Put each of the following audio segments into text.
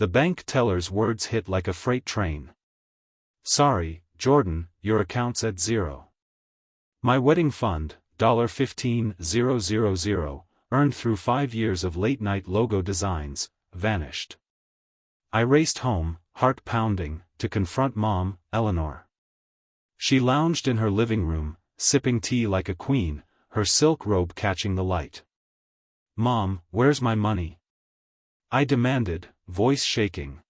The bank teller's words hit like a freight train. "Sorry, Jordan, your account's at zero. My wedding fund, $15,000, earned through 5 years of late-night logo designs, vanished." I raced home, heart pounding, to confront Mom, Eleanor. She lounged in her living room, sipping tea like a queen, her silk robe catching the light. "Mom, where's my money?" I demanded, voice shaking.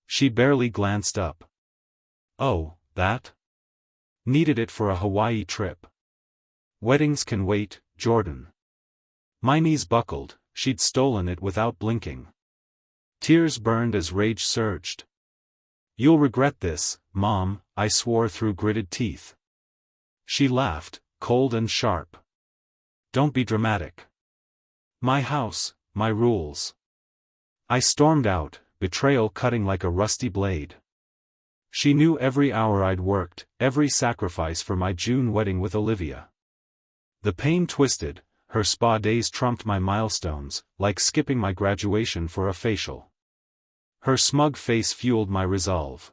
She barely glanced up. "Oh, that? Needed it for a Hawaii trip. Weddings can wait, Jordan." My knees buckled, she'd stolen it without blinking. Tears burned as rage surged. "You'll regret this, Mom," I swore through gritted teeth. She laughed, cold and sharp. "Don't be dramatic. My house, my rules." I stormed out, betrayal cutting like a rusty blade. She knew every hour I'd worked, every sacrifice for my June wedding with Olivia. The pain twisted, her spa days trumped my milestones, like skipping my graduation for a facial. Her smug face fueled my resolve.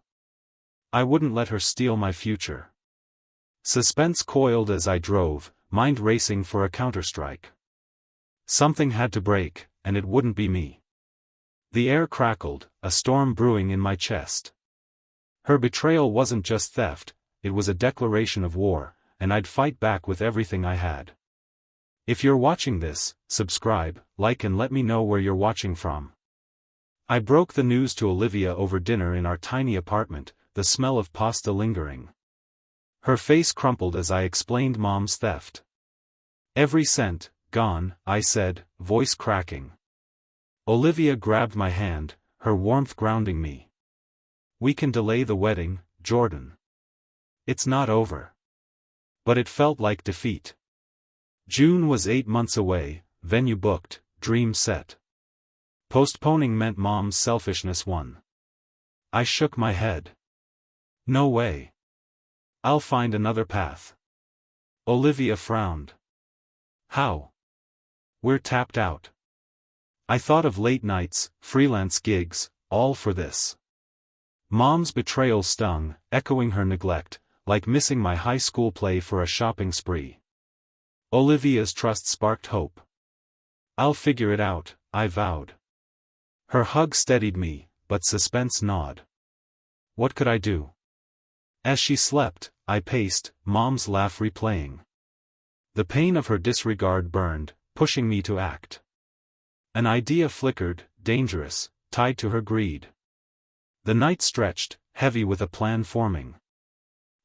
I wouldn't let her steal my future. Suspense coiled as I drove, mind racing for a counterstrike. Something had to break, and it wouldn't be me. The air crackled, a storm brewing in my chest. Her betrayal wasn't just theft, it was a declaration of war, and I'd fight back with everything I had. If you're watching this, subscribe, like and let me know where you're watching from. I broke the news to Olivia over dinner in our tiny apartment, the smell of pasta lingering. Her face crumpled as I explained Mom's theft. "Every cent, gone," I said, voice cracking. Olivia grabbed my hand, her warmth grounding me. "We can delay the wedding, Jordan. It's not over." But it felt like defeat. June was 8 months away, venue booked, dream set. Postponing meant Mom's selfishness won. I shook my head. "No way. I'll find another path." Olivia frowned. "How?" "We're tapped out." I thought of late nights, freelance gigs, all for this. Mom's betrayal stung, echoing her neglect, like missing my high school play for a shopping spree. Olivia's trust sparked hope. "I'll figure it out," I vowed. Her hug steadied me, but suspense gnawed. What could I do? As she slept, I paced, Mom's laugh replaying. The pain of her disregard burned, pushing me to act. An idea flickered, dangerous, tied to her greed. The night stretched, heavy with a plan forming.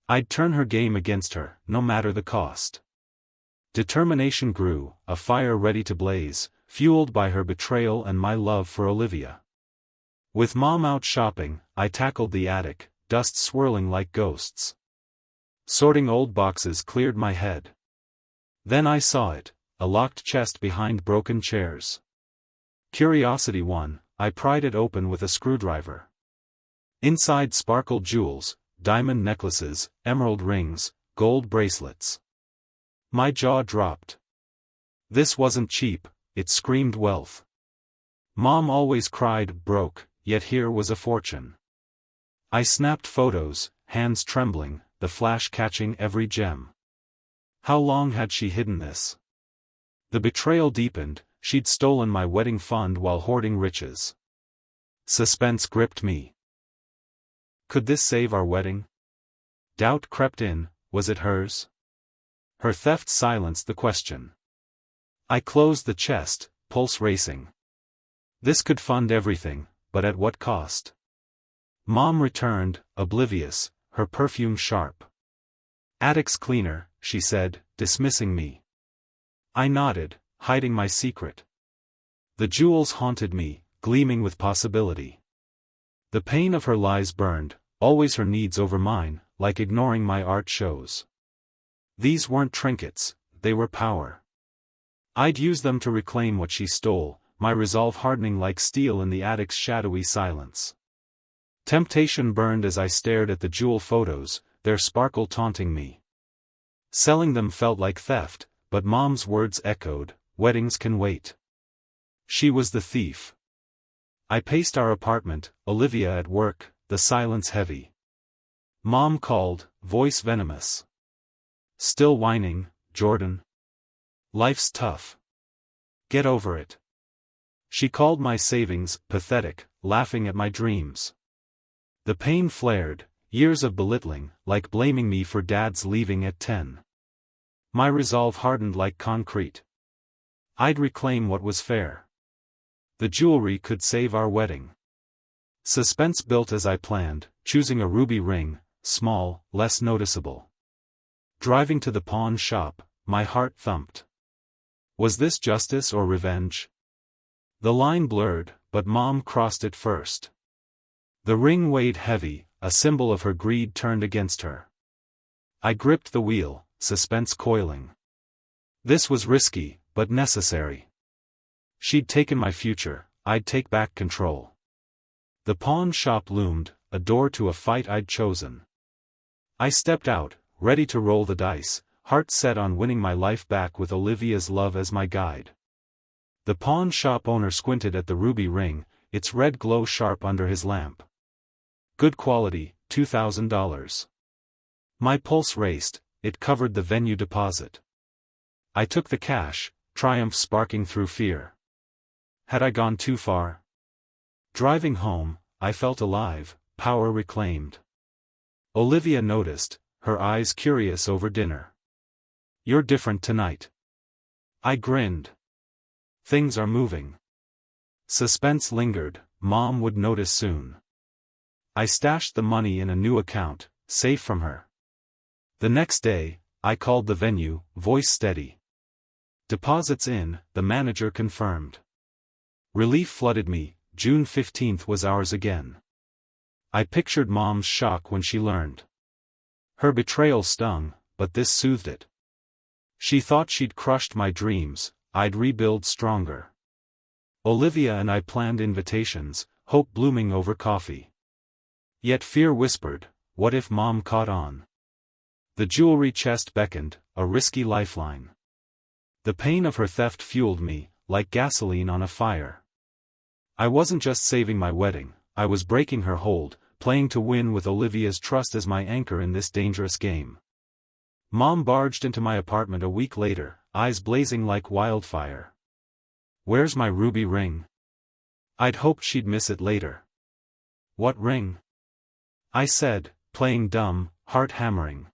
I'd turn her game against her, no matter the cost. Determination grew, a fire ready to blaze, fueled by her betrayal and my love for Olivia. With Mom out shopping, I tackled the attic, dust swirling like ghosts. Sorting old boxes cleared my head. Then I saw it, a locked chest behind broken chairs. Curiosity won, I pried it open with a screwdriver. Inside sparkled jewels, diamond necklaces, emerald rings, gold bracelets. My jaw dropped. This wasn't cheap, it screamed wealth. Mom always cried broke, yet here was a fortune. I snapped photos, hands trembling, the flash catching every gem. How long had she hidden this? The betrayal deepened, she'd stolen my wedding fund while hoarding riches. Suspense gripped me. Could this save our wedding? Doubt crept in, was it hers? Her theft silenced the question. I closed the chest, pulse racing. This could fund everything, but at what cost? Mom returned, oblivious, her perfume sharp. "Attic's cleaner," she said, dismissing me. I nodded, hiding my secret. The jewels haunted me, gleaming with possibility. The pain of her lies burned, always her needs over mine, like ignoring my art shows. These weren't trinkets, they were power. I'd use them to reclaim what she stole, my resolve hardening like steel in the attic's shadowy silence. Temptation burned as I stared at the jewel photos, their sparkle taunting me. Selling them felt like theft, but Mom's words echoed, "Weddings can wait." She was the thief. I paced our apartment, Olivia at work, the silence heavy. Mom called, voice venomous. Still whining, Jordan? Life's tough. Get over it. She called my savings pathetic, laughing at my dreams. The pain flared, years of belittling, like blaming me for Dad's leaving at 10. My resolve hardened like concrete. I'd reclaim what was fair. The jewelry could save our wedding. Suspense built as I planned, choosing a ruby ring, small, less noticeable. Driving to the pawn shop, my heart thumped. Was this justice or revenge? The line blurred, but Mom crossed it first. The ring weighed heavy, a symbol of her greed turned against her. I gripped the wheel, suspense coiling. This was risky, but necessary. She'd taken my future, I'd take back control. The pawn shop loomed, a door to a fight I'd chosen. I stepped out, ready to roll the dice, heart set on winning my life back with Olivia's love as my guide. The pawn shop owner squinted at the ruby ring, its red glow sharp under his lamp. Good quality, $2,000. My pulse raced, it covered the venue deposit. I took the cash, triumph sparking through fear. Had I gone too far? Driving home, I felt alive, power reclaimed. Olivia noticed, her eyes curious over dinner. You're different tonight. I grinned. Things are moving. Suspense lingered, Mom would notice soon. I stashed the money in a new account, safe from her. The next day, I called the venue, voice steady. Deposits in, the manager confirmed. Relief flooded me, June 15th was ours again. I pictured Mom's shock when she learned. Her betrayal stung, but this soothed it. She thought she'd crushed my dreams, I'd rebuild stronger. Olivia and I planned invitations, hope blooming over coffee. Yet fear whispered, what if Mom caught on? The jewelry chest beckoned, a risky lifeline. The pain of her theft fueled me, like gasoline on a fire. I wasn't just saving my wedding, I was breaking her hold, playing to win with Olivia's trust as my anchor in this dangerous game. Mom barged into my apartment a week later, eyes blazing like wildfire. Where's my ruby ring? I'd hoped she'd miss it later. What ring? I said, playing dumb, heart hammering.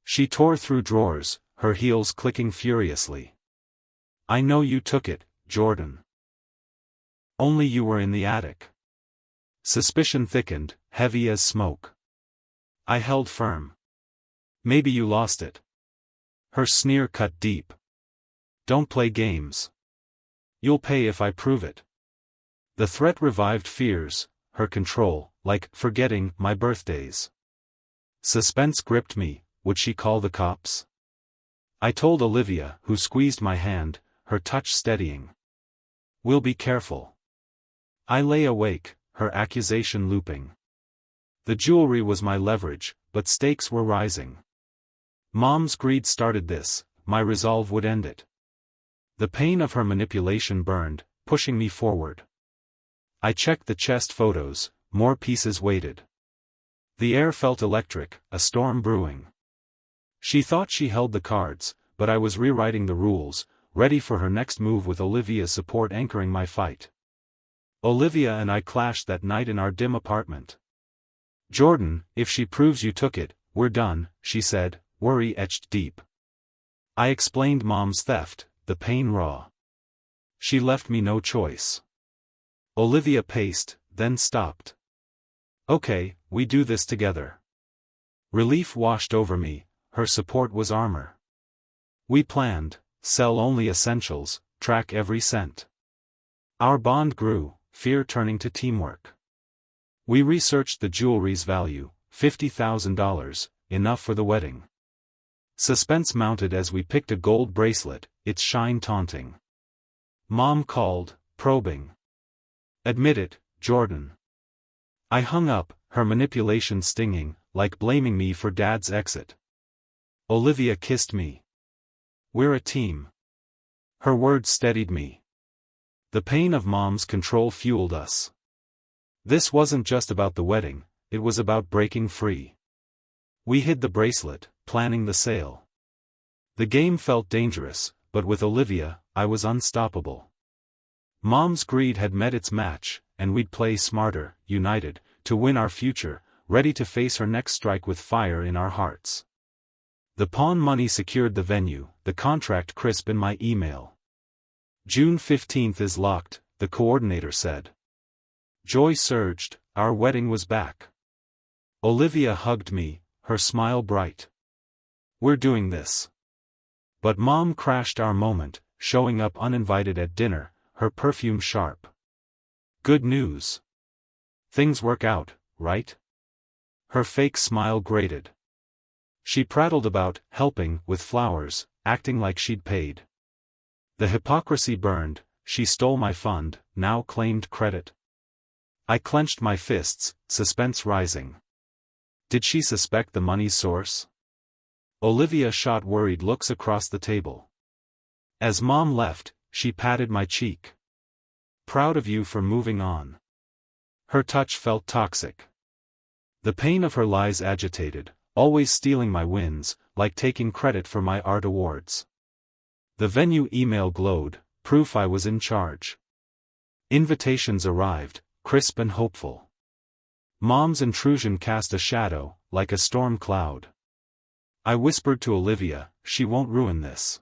She tore through drawers, her heels clicking furiously. I know you took it, Jordan. Only you were in the attic. Suspicion thickened, heavy as smoke. I held firm. Maybe you lost it. Her sneer cut deep. Don't play games. You'll pay if I prove it. The threat revived fears, her control, like forgetting my birthdays. Suspense gripped me, would she call the cops? I told Olivia, who squeezed my hand, her touch steadying. We'll be careful. I lay awake, her accusation looping. The jewelry was my leverage, but stakes were rising. Mom's greed started this, my resolve would end it. The pain of her manipulation burned, pushing me forward. I checked the chest photos, more pieces waited. The air felt electric, a storm brewing. She thought she held the cards, but I was rewriting the rules, ready for her next move with Olivia's support anchoring my fight. Olivia and I clashed that night in our dim apartment. Jordan, if she proves you took it, we're done, she said, worry etched deep. I explained Mom's theft, the pain raw. She left me no choice. Olivia paced, then stopped. Okay, we do this together. Relief washed over me, her support was armor. We planned, sell only essentials, track every cent. Our bond grew, fear turning to teamwork. We researched the jewelry's value, $50,000, enough for the wedding. Suspense mounted as we picked a gold bracelet, its shine taunting. Mom called, probing. Admit it, Jordan. I hung up, her manipulation stinging, like blaming me for Dad's exit. Olivia kissed me. We're a team. Her words steadied me. The pain of Mom's control fueled us. This wasn't just about the wedding, it was about breaking free. We hid the bracelet, planning the sale. The game felt dangerous, but with Olivia, I was unstoppable. Mom's greed had met its match, and we'd play smarter, united, to win our future, ready to face her next strike with fire in our hearts. The pawn money secured the venue, the contract crisp in my email. June 15th is locked, the coordinator said. Joy surged, our wedding was back. Olivia hugged me, her smile bright. We're doing this. But Mom crashed our moment, showing up uninvited at dinner, her perfume sharp. Good news. Things work out, right? Her fake smile grated. She prattled about helping with flowers, acting like she'd paid. The hypocrisy burned. She stole my fund, now claimed credit. I clenched my fists, suspense rising. Did she suspect the money's source? Olivia shot worried looks across the table. As Mom left, she patted my cheek. Proud of you for moving on. Her touch felt toxic. The pain of her lies agitated, always stealing my wins, like taking credit for my art awards. The venue email glowed, proof I was in charge. Invitations arrived, crisp and hopeful. Mom's intrusion cast a shadow, like a storm cloud. I whispered to Olivia, she won't ruin this.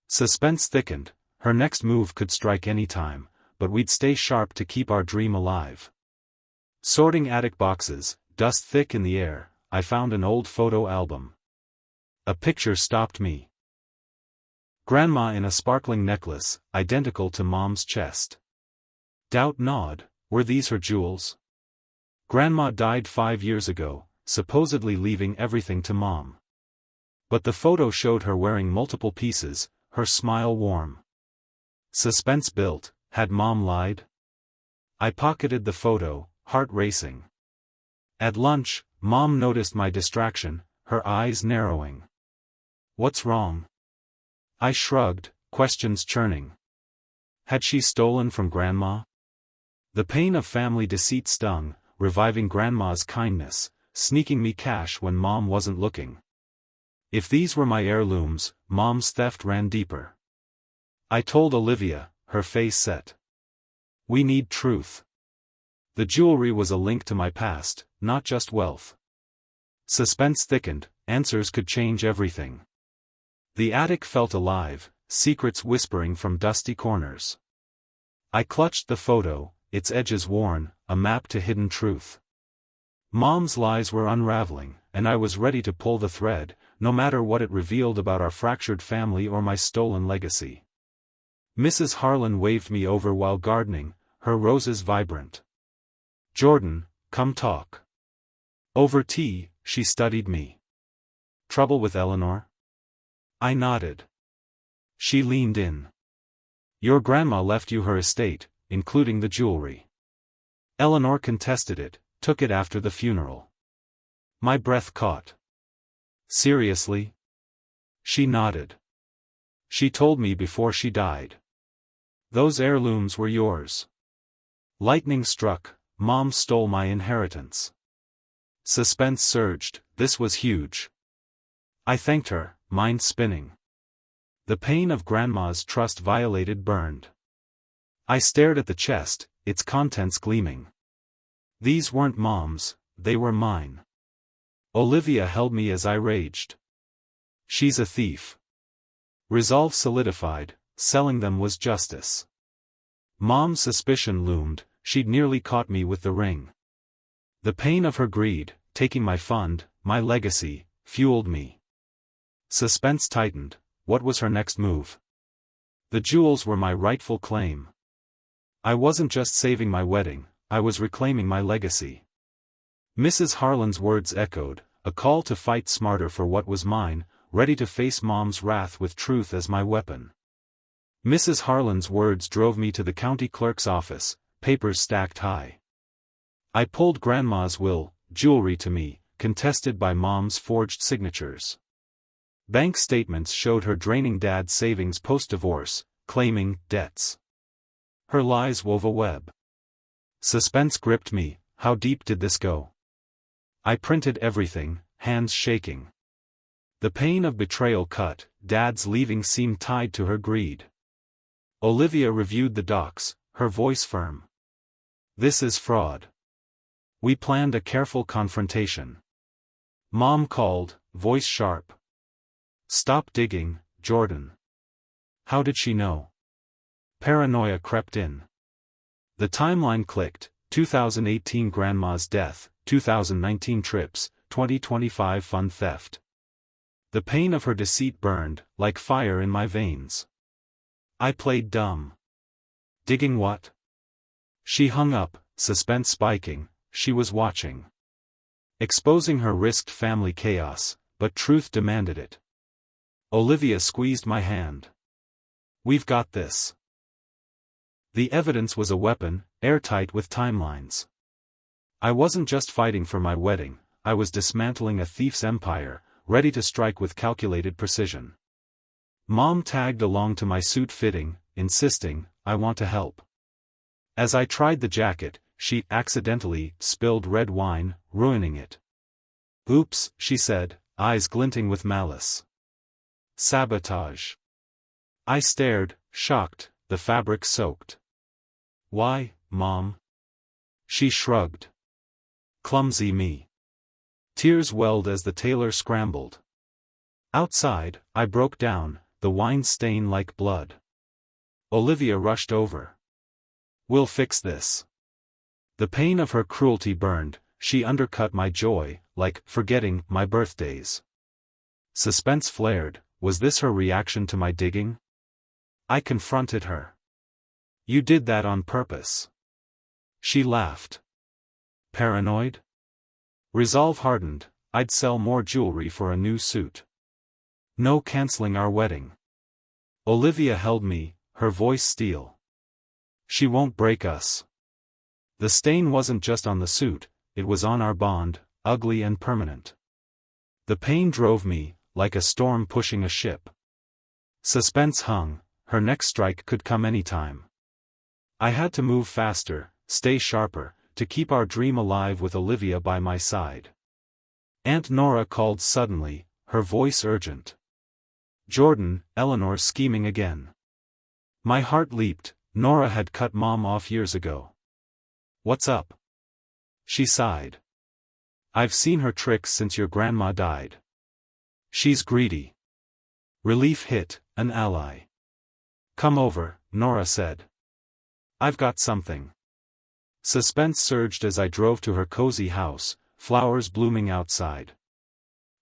Suspense thickened, her next move could strike any time, but we'd stay sharp to keep our dream alive. Sorting attic boxes, dust thick in the air, I found an old photo album. A picture stopped me. Grandma in a sparkling necklace, identical to Mom's chest. Doubt gnawed, were these her jewels? Grandma died 5 years ago, supposedly leaving everything to Mom. But the photo showed her wearing multiple pieces, her smile warm. Suspense built, had Mom lied? I pocketed the photo, heart racing. At lunch, Mom noticed my distraction, her eyes narrowing. What's wrong? I shrugged, questions churning. Had she stolen from Grandma? The pain of family deceit stung, reviving Grandma's kindness, sneaking me cash when Mom wasn't looking. If these were my heirlooms, Mom's theft ran deeper. I told Olivia, her face set. We need truth. The jewelry was a link to my past, not just wealth. Suspense thickened, answers could change everything. The attic felt alive, secrets whispering from dusty corners. I clutched the photo, its edges worn, a map to hidden truth. Mom's lies were unraveling, and I was ready to pull the thread, no matter what it revealed about our fractured family or my stolen legacy. Mrs. Harlan waved me over while gardening, her roses vibrant. Jordan, come talk. Over tea, she studied me. Trouble with Eleanor? I nodded. She leaned in. Your grandma left you her estate, including the jewelry. Eleanor contested it, took it after the funeral. My breath caught. Seriously? She nodded. She told me before she died. Those heirlooms were yours. Lightning struck, Mom stole my inheritance. Suspense surged, this was huge. I thanked her, mind spinning. The pain of Grandma's trust violated burned. I stared at the chest, its contents gleaming. These weren't Mom's, they were mine. Olivia held me as I raged. She's a thief. Resolve solidified, selling them was justice. Mom's suspicion loomed, she'd nearly caught me with the ring. The pain of her greed, taking my fund, my legacy, fueled me. Suspense tightened, what was her next move? The jewels were my rightful claim. I wasn't just saving my wedding, I was reclaiming my legacy. Mrs. Harlan's words echoed, a call to fight smarter for what was mine, ready to face Mom's wrath with truth as my weapon. Mrs. Harlan's words drove me to the county clerk's office, papers stacked high. I pulled Grandma's will, jewelry to me, contested by Mom's forged signatures. Bank statements showed her draining Dad's savings post-divorce, claiming debts. Her lies wove a web. Suspense gripped me. How deep did this go? I printed everything, hands shaking. The pain of betrayal cut. Dad's leaving seemed tied to her greed. Olivia reviewed the docs, her voice firm. This is fraud. We planned a careful confrontation. Mom called, voice sharp. Stop digging, Jordan. How did she know? Paranoia crept in. The timeline clicked: 2018 Grandma's death, 2019 trips, 2025 fund theft. The pain of her deceit burned, like fire in my veins. I played dumb. Digging what? She hung up, suspense spiking. She was watching. Exposing her risked family chaos, but truth demanded it. Olivia squeezed my hand. We've got this. The evidence was a weapon, airtight with timelines. I wasn't just fighting for my wedding, I was dismantling a thief's empire, ready to strike with calculated precision. Mom tagged along to my suit fitting, insisting, I want to help. As I tried the jacket, she accidentally spilled red wine, ruining it. Oops, she said, eyes glinting with malice. Sabotage. I stared, shocked, the fabric soaked. Why, Mom? She shrugged. Clumsy me. Tears welled as the tailor scrambled. Outside, I broke down, the wine stain like blood. Olivia rushed over. We'll fix this. The pain of her cruelty burned. She undercut my joy, like forgetting my birthdays. Suspense flared. Was this her reaction to my digging? I confronted her. You did that on purpose. She laughed. Paranoid? Resolve hardened. I'd sell more jewelry for a new suit. No canceling our wedding. Olivia held me, her voice steel. She won't break us. The stain wasn't just on the suit, it was on our bond, ugly and permanent. The pain drove me, like a storm pushing a ship. Suspense hung, her next strike could come anytime. I had to move faster, stay sharper, to keep our dream alive with Olivia by my side. Aunt Nora called suddenly, her voice urgent. Jordan, Eleanor's scheming again. My heart leaped. Nora had cut Mom off years ago. What's up? She sighed. I've seen her tricks since your grandma died. She's greedy. Relief hit, an ally. Come over, Nora said. I've got something. Suspense surged as I drove to her cozy house, flowers blooming outside.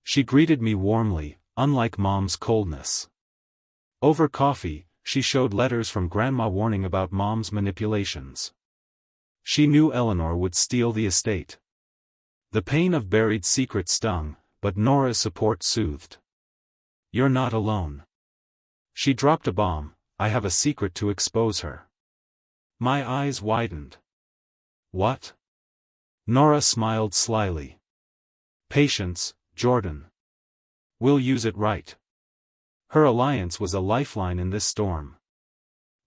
She greeted me warmly, unlike Mom's coldness. Over coffee, she showed letters from Grandma warning about Mom's manipulations. She knew Eleanor would steal the estate. The pain of buried secrets stung, but Nora's support soothed. You're not alone. She dropped a bomb. I have a secret to expose her. My eyes widened. What? Nora smiled slyly. Patience, Jordan. We'll use it right. Her alliance was a lifeline in this storm.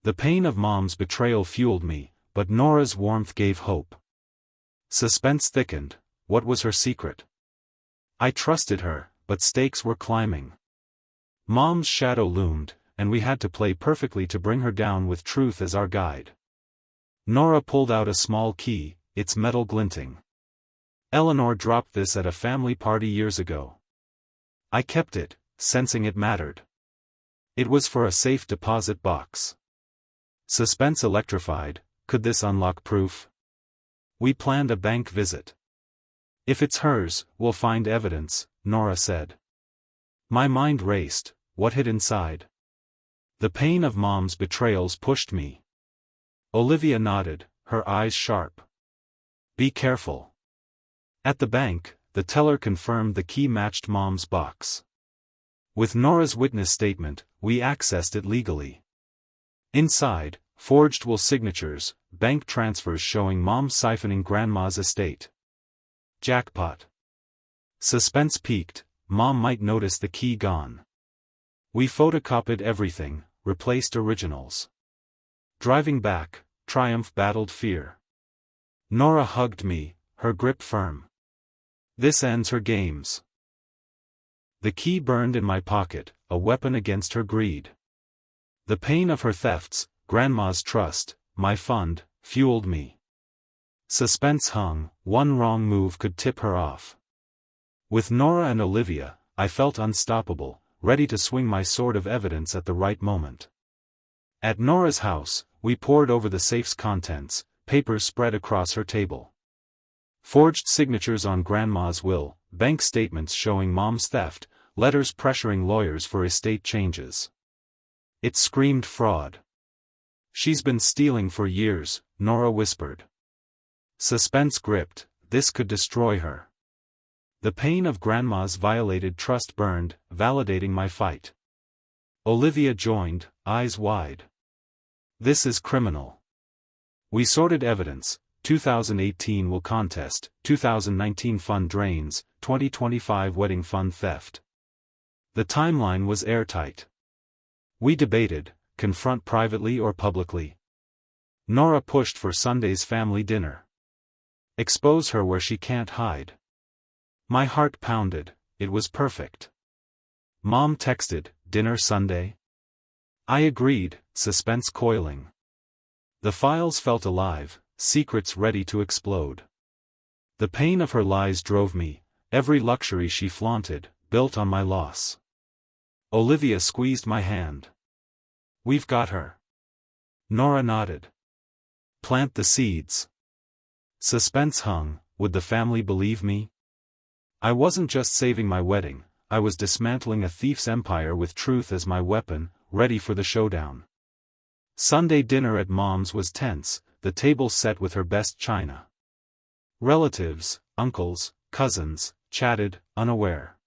The pain of Mom's betrayal fueled me, but Nora's warmth gave hope. Suspense thickened. What was her secret? I trusted her, but stakes were climbing. Mom's shadow loomed, and we had to play perfectly to bring her down with truth as our guide. Nora pulled out a small key, its metal glinting. Eleanor dropped this at a family party years ago. I kept it, sensing it mattered. It was for a safe deposit box. Suspense electrified. Could this unlock proof? We planned a bank visit. If it's hers, we'll find evidence, Nora said. My mind raced. What hid inside? The pain of Mom's betrayals pushed me. Olivia nodded, her eyes sharp. Be careful. At the bank, the teller confirmed the key matched Mom's box. With Nora's witness statement, we accessed it legally. Inside, forged will signatures, bank transfers showing Mom siphoning Grandma's estate. Jackpot. Suspense peaked. Mom might notice the key gone. We photocopied everything, replaced originals. Driving back, triumph battled fear. Nora hugged me, her grip firm. This ends her games. The key burned in my pocket, a weapon against her greed. The pain of her thefts, Grandma's trust, my fund, fueled me. Suspense hung, one wrong move could tip her off. With Nora and Olivia, I felt unstoppable, ready to swing my sword of evidence at the right moment. At Nora's house, we pored over the safe's contents, papers spread across her table. Forged signatures on Grandma's will, bank statements showing Mom's theft, letters pressuring lawyers for estate changes. It screamed fraud. She's been stealing for years, Nora whispered. Suspense gripped, this could destroy her. The pain of Grandma's violated trust burned, validating my fight. Olivia joined, eyes wide. This is criminal. We sorted evidence, 2018 will contest, 2019 fund drains, 2025 wedding fund theft. The timeline was airtight. We debated, confront privately or publicly. Nora pushed for Sunday's family dinner. Expose her where she can't hide. My heart pounded, it was perfect. Mom texted, dinner Sunday? I agreed, suspense coiling. The files felt alive, secrets ready to explode. The pain of her lies drove me, every luxury she flaunted, built on my loss. Olivia squeezed my hand. We've got her. Nora nodded. Plant the seeds. Suspense hung, would the family believe me? I wasn't just saving my wedding, I was dismantling a thief's empire with truth as my weapon, ready for the showdown. Sunday dinner at Mom's was tense, the table set with her best china. Relatives, uncles, cousins, chatted, unaware.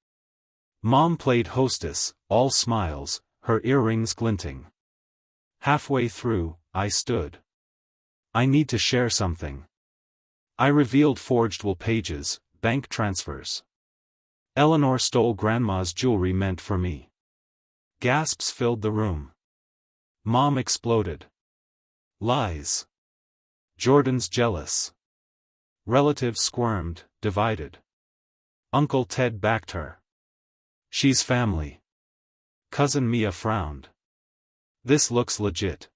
Mom played hostess, all smiles, her earrings glinting. Halfway through, I stood. I need to share something. I revealed forged will pages, bank transfers. Eleanor stole Grandma's jewelry meant for me. Gasps filled the room. Mom exploded. Lies. Jordan's jealous. Relatives squirmed, divided. Uncle Ted backed her. She's family. Cousin Mia frowned. This looks legit.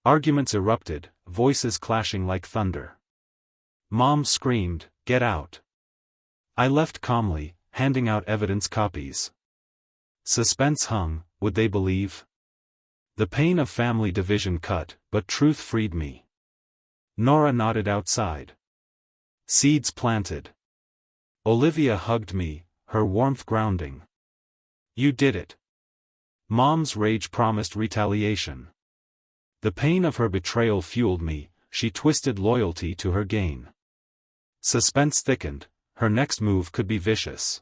Arguments erupted, voices clashing like thunder. Mom screamed, "Get out." I left calmly, handing out evidence copies. Suspense hung, would they believe? The pain of family division cut, but truth freed me. Nora nodded outside. Seeds planted. Olivia hugged me, her warmth grounding. You did it. Mom's rage promised retaliation. The pain of her betrayal fueled me, she twisted loyalty to her gain. Suspense thickened, her next move could be vicious.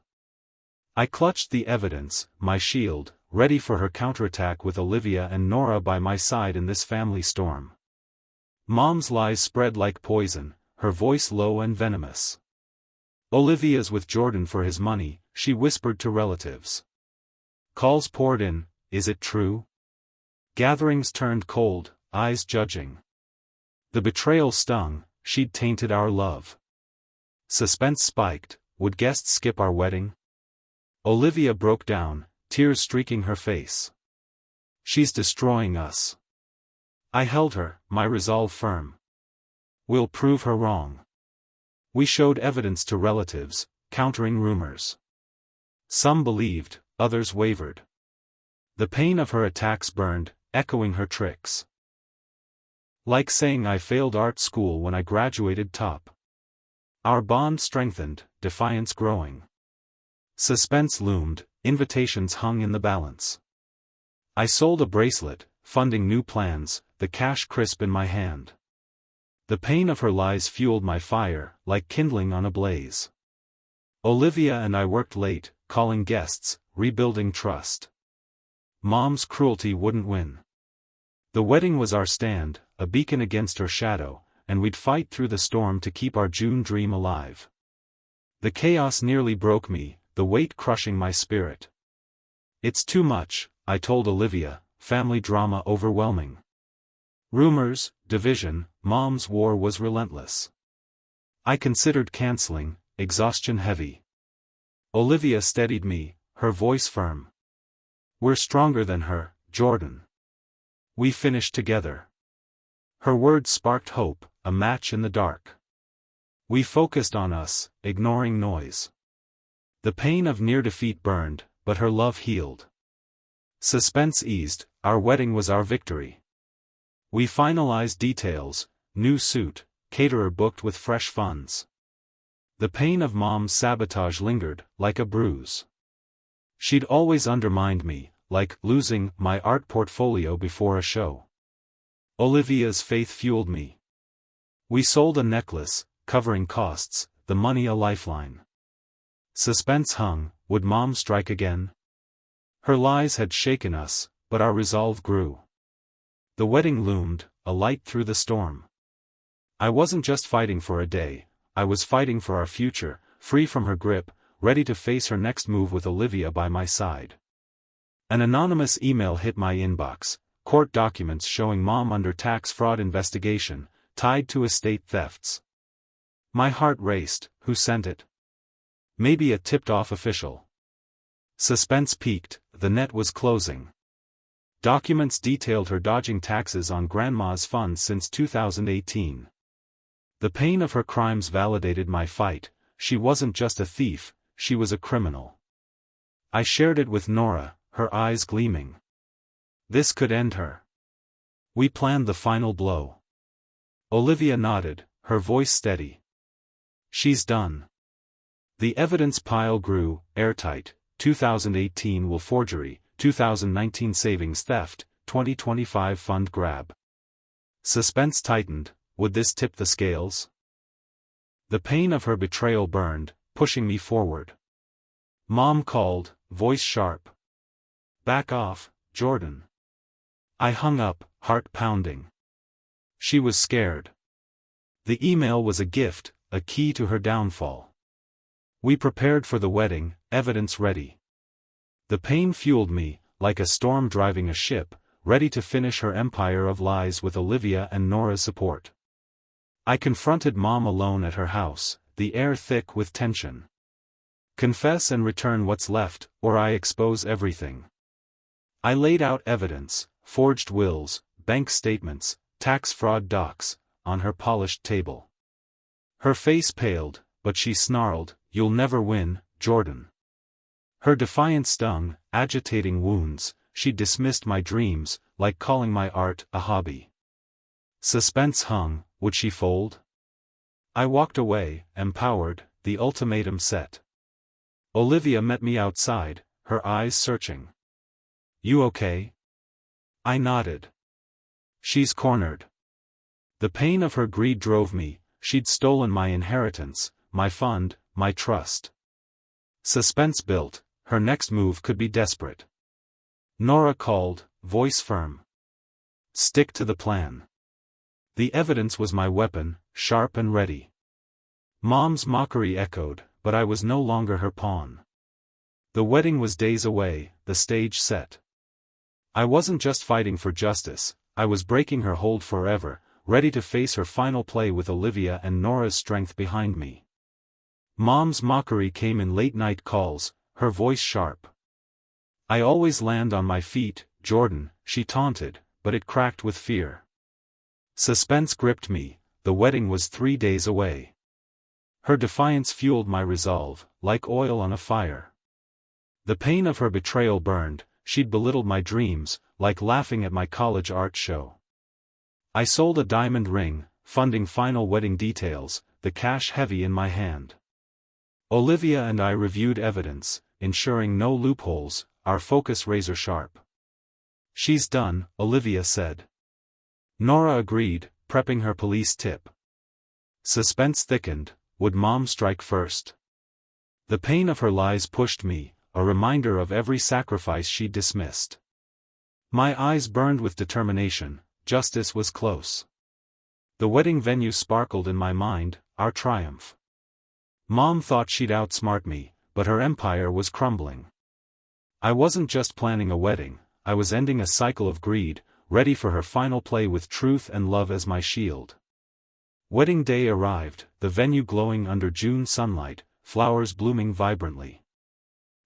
I clutched the evidence, my shield, ready for her counterattack with Olivia and Nora by my side in this family storm. Mom's lies spread like poison, her voice low and venomous. Olivia's with Jordan for his money, she whispered to relatives. Calls poured in, is it true? Gatherings turned cold, eyes judging. The betrayal stung, she'd tainted our love. Suspense spiked, would guests skip our wedding? Olivia broke down, tears streaking her face. She's destroying us. I held her, my resolve firm. We'll prove her wrong. We showed evidence to relatives, countering rumors. Some believed, others wavered. The pain of her attacks burned, echoing her tricks. Like saying I failed art school when I graduated top. Our bond strengthened, defiance growing. Suspense loomed, invitations hung in the balance. I sold a bracelet, funding new plans, the cash crisp in my hand. The pain of her lies fueled my fire, like kindling on a blaze. Olivia and I worked late, calling guests, rebuilding trust. Mom's cruelty wouldn't win. The wedding was our stand, a beacon against her shadow, and we'd fight through the storm to keep our June dream alive. The chaos nearly broke me, the weight crushing my spirit. It's too much, I told Olivia, family drama overwhelming. Rumors, division, Mom's war was relentless. I considered canceling, exhaustion heavy. Olivia steadied me, her voice firm. We're stronger than her, Jordan. We finished together. Her words sparked hope, a match in the dark. We focused on us, ignoring noise. The pain of near defeat burned, but her love healed. Suspense eased, our wedding was our victory. We finalized details, new suit, caterer booked with fresh funds. The pain of Mom's sabotage lingered, like a bruise. She'd always undermined me, like losing my art portfolio before a show. Olivia's faith fueled me. We sold a necklace, covering costs, the money a lifeline. Suspense hung, would Mom strike again? Her lies had shaken us, but our resolve grew. The wedding loomed, a light through the storm. I wasn't just fighting for a day, I was fighting for our future, free from her grip, ready to face her next move with Olivia by my side. An anonymous email hit my inbox, court documents showing Mom under tax fraud investigation, tied to estate thefts. My heart raced. Who sent it? Maybe a tipped-off official. Suspense peaked, the net was closing. Documents detailed her dodging taxes on Grandma's funds since 2018. The pain of her crimes validated my fight. She wasn't just a thief, she was a criminal. I shared it with Nora, her eyes gleaming. This could end her. We planned the final blow. Olivia nodded, her voice steady. She's done. The evidence pile grew, airtight. 2018 will forgery, 2019 savings theft, 2025 fund grab. Suspense tightened. Would this tip the scales? The pain of her betrayal burned, pushing me forward. Mom called, voice sharp. Back off, Jordan. I hung up, heart pounding. She was scared. The email was a gift, a key to her downfall. We prepared for the wedding, evidence ready. The pain fueled me, like a storm driving a ship, ready to finish her empire of lies with Olivia and Nora's support. I confronted Mom alone at her house, the air thick with tension. Confess and return what's left, or I expose everything. I laid out evidence, forged wills, bank statements, tax fraud docs, on her polished table. Her face paled, but she snarled, "You'll never win, Jordan." Her defiance stung, agitating wounds. She dismissed my dreams, like calling my art a hobby. Suspense hung. Would she fold? I walked away, empowered, the ultimatum set. Olivia met me outside, her eyes searching. You okay? I nodded. She's cornered. The pain of her greed drove me. She'd stolen my inheritance, my fund, my trust. Suspense built. Her next move could be desperate. Nora called, voice firm. Stick to the plan. The evidence was my weapon, sharp and ready. Mom's mockery echoed, but I was no longer her pawn. The wedding was days away, the stage set. I wasn't just fighting for justice, I was breaking her hold forever, ready to face her final play with Olivia and Nora's strength behind me. Mom's mockery came in late-night calls, her voice sharp. I always land on my feet, Jordan, she taunted, but it cracked with fear. Suspense gripped me, the wedding was 3 days away. Her defiance fueled my resolve, like oil on a fire. The pain of her betrayal burned, she'd belittled my dreams, like laughing at my college art show. I sold a diamond ring, funding final wedding details, the cash heavy in my hand. Olivia and I reviewed evidence, ensuring no loopholes, our focus razor sharp. She's done, Olivia said. Nora agreed, prepping her police tip. Suspense thickened. Would Mom strike first? The pain of her lies pushed me, a reminder of every sacrifice she dismissed. My eyes burned with determination. Justice was close. The wedding venue sparkled in my mind, our triumph. Mom thought she'd outsmart me, but her empire was crumbling. I wasn't just planning a wedding, I was ending a cycle of greed, ready for her final play with truth and love as my shield. Wedding day arrived, the venue glowing under June sunlight, flowers blooming vibrantly.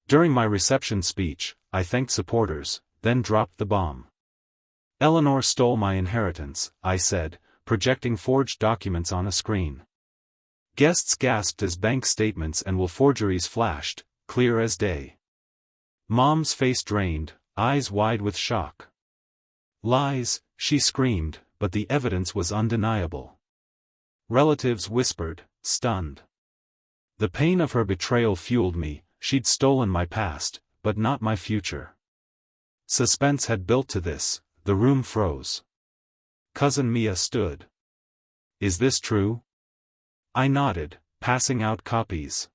During my reception speech, I thanked supporters, then dropped the bomb. "Eleanor stole my inheritance," I said, projecting forged documents on a screen. Guests gasped as bank statements and will forgeries flashed, clear as day. Mom's face drained, eyes wide with shock. "Lies," she screamed, but the evidence was undeniable. Relatives whispered, stunned. The pain of her betrayal fueled me. She'd stolen my past, but not my future. Suspense had built to this. The room froze. Cousin Mia stood. "Is this true?" I nodded, passing out copies.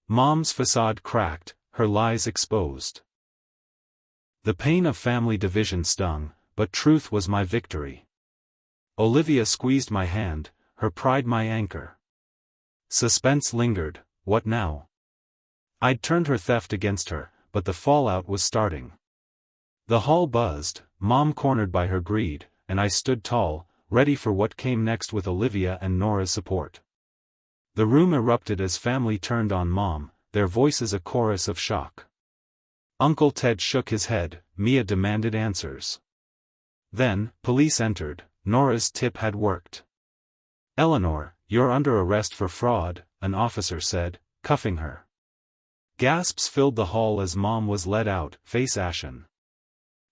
Mom's facade cracked, her lies exposed. The pain of family division stung, but truth was my victory. Olivia squeezed my hand, her pride my anchor. Suspense lingered. What now? I'd turned her theft against her, but the fallout was starting. The hall buzzed, Mom cornered by her greed, and I stood tall, ready for what came next with Olivia and Nora's support. The room erupted as family turned on Mom, their voices a chorus of shock. Uncle Ted shook his head, Mia demanded answers. Then, police entered. Nora's tip had worked. "Eleanor, you're under arrest for fraud," an officer said, cuffing her. Gasps filled the hall as Mom was led out, face ashen.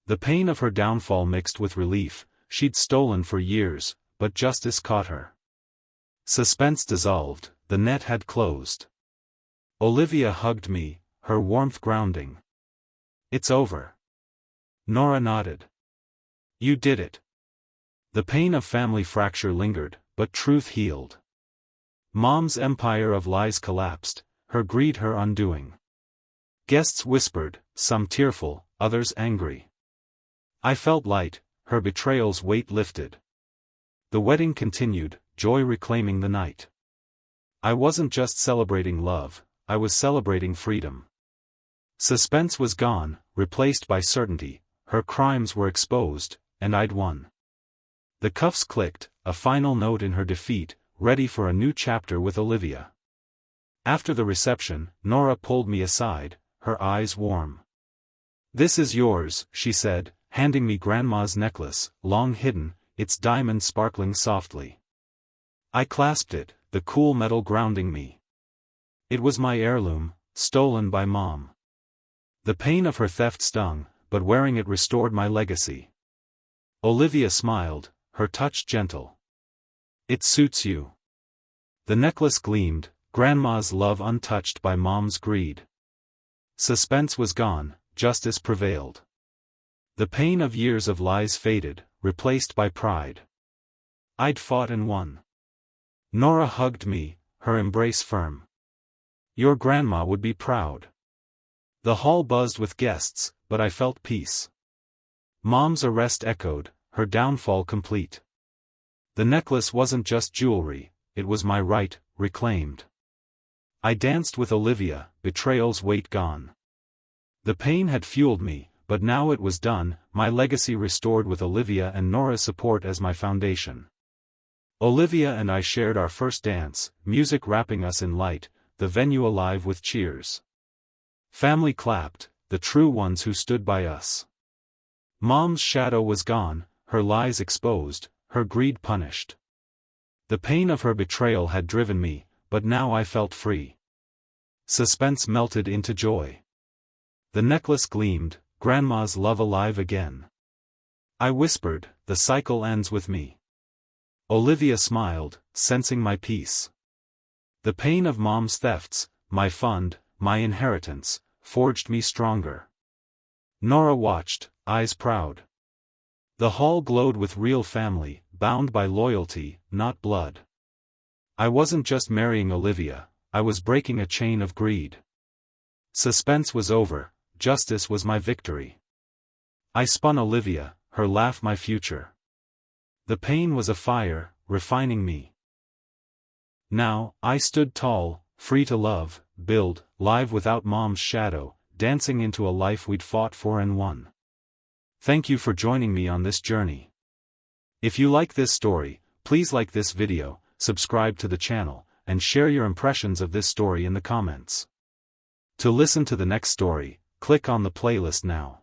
The pain of her downfall mixed with relief. She'd stolen for years, but justice caught her. Suspense dissolved, the net had closed. Olivia hugged me, her warmth grounding. "It's over." Nora nodded. "You did it." The pain of family fracture lingered, but truth healed. Mom's empire of lies collapsed, her greed her undoing. Guests whispered, some tearful, others angry. I felt light, her betrayal's weight lifted. The wedding continued, joy reclaiming the night. I wasn't just celebrating love, I was celebrating freedom. Suspense was gone, replaced by certainty. Her crimes were exposed, and I'd won. The cuffs clicked, a final note in her defeat, ready for a new chapter with Olivia. After the reception, Nora pulled me aside, her eyes warm. "This is yours," she said, handing me Grandma's necklace, long hidden, its diamond sparkling softly. I clasped it, the cool metal grounding me. It was my heirloom, stolen by Mom. The pain of her theft stung, but wearing it restored my legacy. Olivia smiled, her touch gentle. "It suits you." The necklace gleamed, Grandma's love untouched by Mom's greed. Suspense was gone, justice prevailed. The pain of years of lies faded, replaced by pride. I'd fought and won. Nora hugged me, her embrace firm. "Your grandma would be proud." The hall buzzed with guests, but I felt peace. Mom's arrest echoed, her downfall complete. The necklace wasn't just jewelry, it was my right, reclaimed. I danced with Olivia, betrayal's weight gone. The pain had fueled me, but now it was done, my legacy restored with Olivia and Nora's support as my foundation. Olivia and I shared our first dance, music wrapping us in light, the venue alive with cheers. Family clapped, the true ones who stood by us. Mom's shadow was gone, her lies exposed, her greed punished. The pain of her betrayal had driven me, but now I felt free. Suspense melted into joy. The necklace gleamed, Grandma's love alive again. I whispered, "The cycle ends with me." Olivia smiled, sensing my peace. The pain of Mom's thefts, my fund, my inheritance, forged me stronger. Nora watched, eyes proud. The hall glowed with real family, bound by loyalty, not blood. I wasn't just marrying Olivia, I was breaking a chain of greed. Suspense was over, justice was my victory. I spun Olivia, her laugh my future. The pain was a fire, refining me. Now, I stood tall, free to love, build, live without Mom's shadow, dancing into a life we'd fought for and won. Thank you for joining me on this journey. If you like this story, please like this video, subscribe to the channel, and share your impressions of this story in the comments. To listen to the next story, click on the playlist now.